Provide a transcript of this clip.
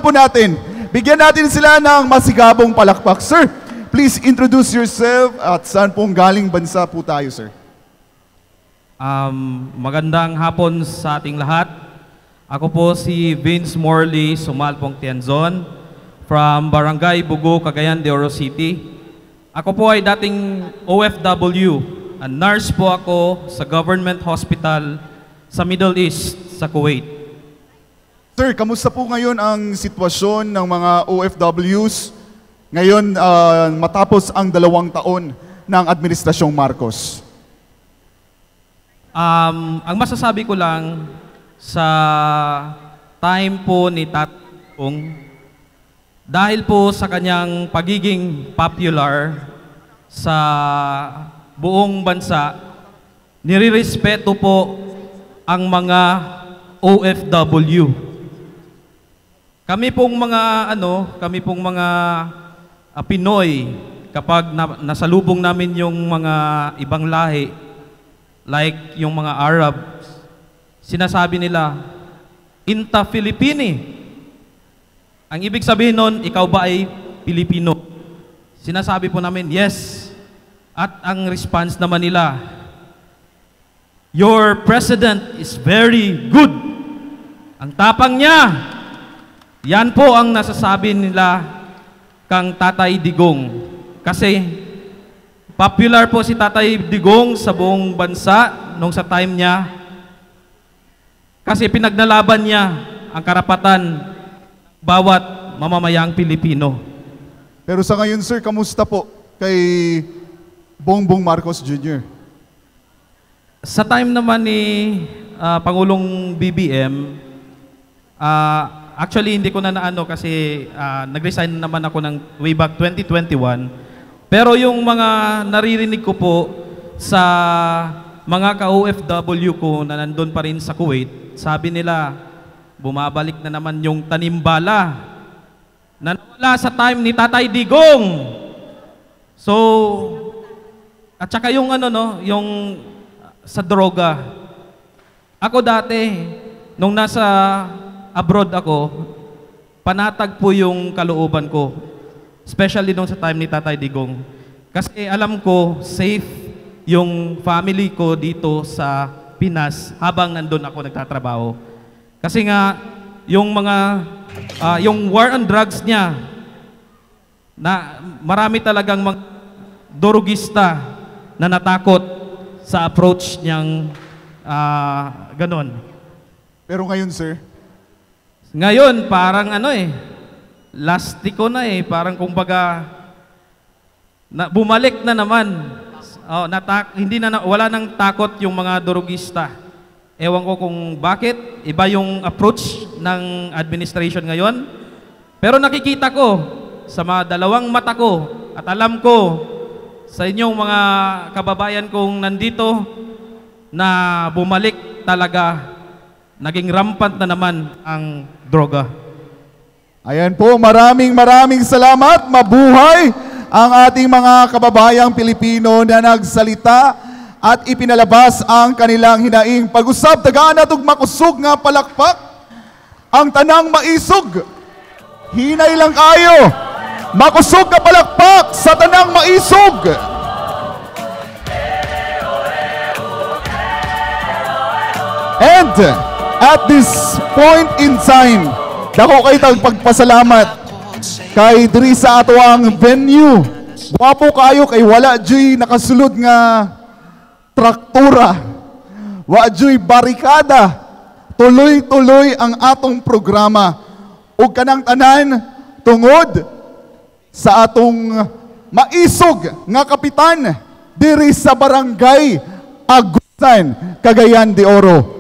po natin. Bigyan natin sila ng masigabong palakpak. Sir, please introduce yourself at saan pong galing bansa po tayo, sir? Magandang hapon sa ating lahat. Ako po si Vince Morley Sumalpong Tianzon from Barangay Bugo, Cagayan de Oro City. Ako po ay dating OFW. Nurse po ako sa government hospital sa Middle East, sa Kuwait. Sir, kamusta po ngayon ang sitwasyon ng mga OFWs ngayon matapos ang 2 taon ng Administrasyong Marcos? Ang masasabi ko lang sa time po ni Tatong, dahil po sa kanyang pagiging popular sa buong bansa, nirirespeto po ang mga OFW. Kami pong mga Pinoy, kapag nasalubong namin yung mga ibang lahi, like yung mga Arab, sinasabi nila, Inta Filipini. Ang ibig sabihin nun, ikaw ba ay Pilipino? Sinasabi po namin, yes. At ang response naman nila, your president is very good. Ang tapang niya. Yan po ang nasasabi nila kang Tatay Digong. Kasi popular po si Tatay Digong sa buong bansa nung sa time niya. Kasi pinagnalaban niya ang karapatan bawat mamamayang Pilipino. Pero sa ngayon, sir, kamusta po kay Bongbong Marcos Jr.? Sa time naman ni Pangulong BBM, actually hindi ko na naano kasi nag-resign naman ako ng way back 2021. Pero yung mga naririnig ko po sa mga ka-OFW ko na nandun pa rin sa Kuwait, sabi nila, bumabalik na naman yung tanimbala na nawala sa time ni Tatay Digong. So, at saka yung yung sa droga. Ako dati, nung nasa abroad ako, panatag po yung kalooban ko. Especially nung sa time ni Tatay Digong. Kasi alam ko, safe yung family ko dito sa Pinas habang nandun ako nagtatrabaho. Kasi nga, yung war on drugs niya, na marami talagang mga dorugista na natakot sa approach niyang ganon. Pero ngayon, sir? Ngayon, parang lastiko na parang kumbaga, bumalik na naman. Wala nang takot yung mga dorugista. Ewan ko kung bakit, iba yung approach ng administration ngayon. Pero nakikita ko sa mga 2 mata ko at alam ko sa inyong mga kababayan kong nandito na bumalik talaga, naging rampant na naman ang droga. Ayan po, maraming salamat. Mabuhay ang ating mga kababayang Pilipino na nagsalita at ipinalabas ang kanilang hinaing. Pag-usap, tagaan natong makusog nga palakpak, ang tanang maisog. Hinay lang kayo. Makusog nga palakpak sa tanang maisog. And at this point in time, dako kayo tagpagpasalamat kay diri sa ato ang venue. Wapo kayo kay wala dyo'y nakasulod nga traktura, wa dyo'y barikada. Tuloy-tuloy ang atong programa ug kanang tanan tungod sa atong maisog nga kapitan diri sa Barangay Agusan, Cagayan de Oro.